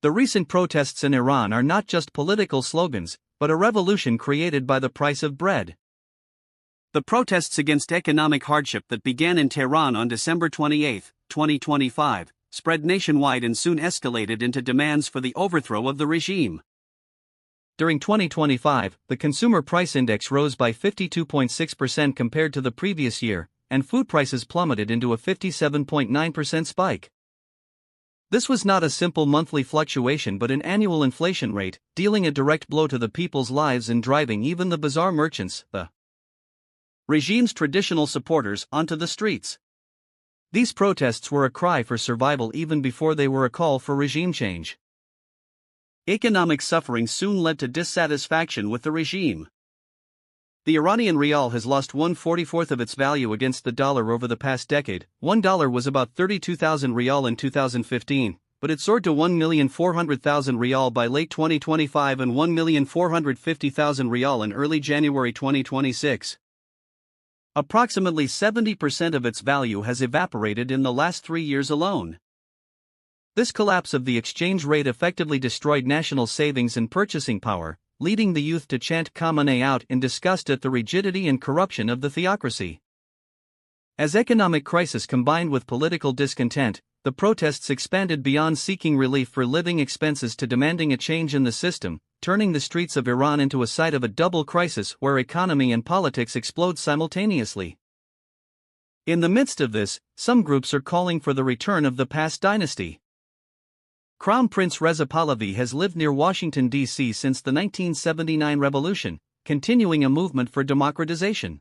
The recent protests in Iran are not just political slogans, but a revolution created by the price of bread. The protests against economic hardship that began in Tehran on December 28, 2025, spread nationwide and soon escalated into demands for the overthrow of the regime. During 2025, the Consumer Price Index rose by 52.6% compared to the previous year, and food prices plummeted into a 57.9% spike. This was not a simple monthly fluctuation but an annual inflation rate, dealing a direct blow to the people's lives and driving even the bazaar merchants, the regime's traditional supporters, onto the streets. These protests were a cry for survival even before they were a call for regime change. Economic suffering soon led to dissatisfaction with the regime. The Iranian rial has lost 1/44 of its value against the dollar over the past decade. $1 was about 32,000 rial in 2015, but it soared to 1,400,000 rial by late 2025 and 1,450,000 rial in early January 2026. Approximately 70% of its value has evaporated in the last 3 years alone. This collapse of the exchange rate effectively destroyed national savings and purchasing power, leading the youth to chant Khamenei out in disgust at the rigidity and corruption of the theocracy. As economic crisis combined with political discontent, the protests expanded beyond seeking relief for living expenses to demanding a change in the system, turning the streets of Iran into a site of a double crisis where economy and politics explode simultaneously. In the midst of this, some groups are calling for the return of the past dynasty. Crown Prince Reza Pahlavi has lived near Washington, D.C. since the 1979 revolution, continuing a movement for democratization.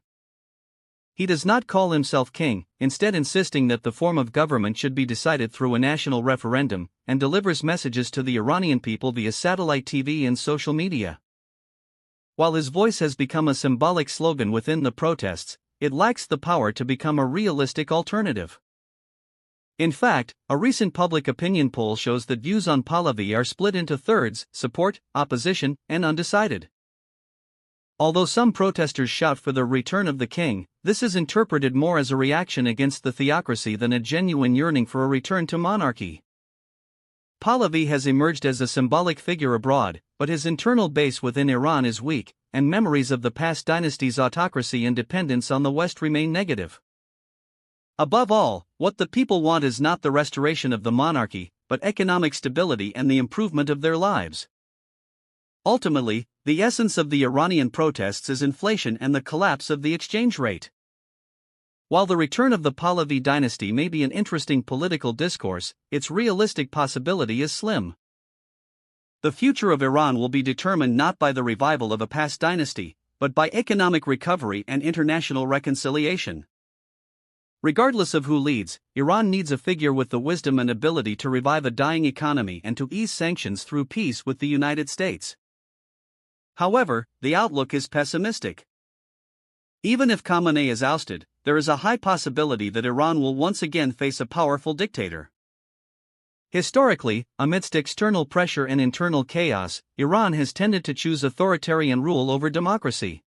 He does not call himself king, instead insisting that the form of government should be decided through a national referendum, and delivers messages to the Iranian people via satellite TV and social media. While his voice has become a symbolic slogan within the protests, it lacks the power to become a realistic alternative. In fact, a recent public opinion poll shows that views on Pahlavi are split into thirds: support, opposition, and undecided. Although some protesters shout for the return of the king, this is interpreted more as a reaction against the theocracy than a genuine yearning for a return to monarchy. Pahlavi has emerged as a symbolic figure abroad, but his internal base within Iran is weak, and memories of the past dynasty's autocracy and dependence on the West remain negative. Above all, what the people want is not the restoration of the monarchy, but economic stability and the improvement of their lives. Ultimately, the essence of the Iranian protests is inflation and the collapse of the exchange rate. While the return of the Pahlavi dynasty may be an interesting political discourse, its realistic possibility is slim. The future of Iran will be determined not by the revival of a past dynasty, but by economic recovery and international reconciliation. Regardless of who leads, Iran needs a figure with the wisdom and ability to revive a dying economy and to ease sanctions through peace with the United States. However, the outlook is pessimistic. Even if Khamenei is ousted, there is a high possibility that Iran will once again face a powerful dictator. Historically, amidst external pressure and internal chaos, Iran has tended to choose authoritarian rule over democracy.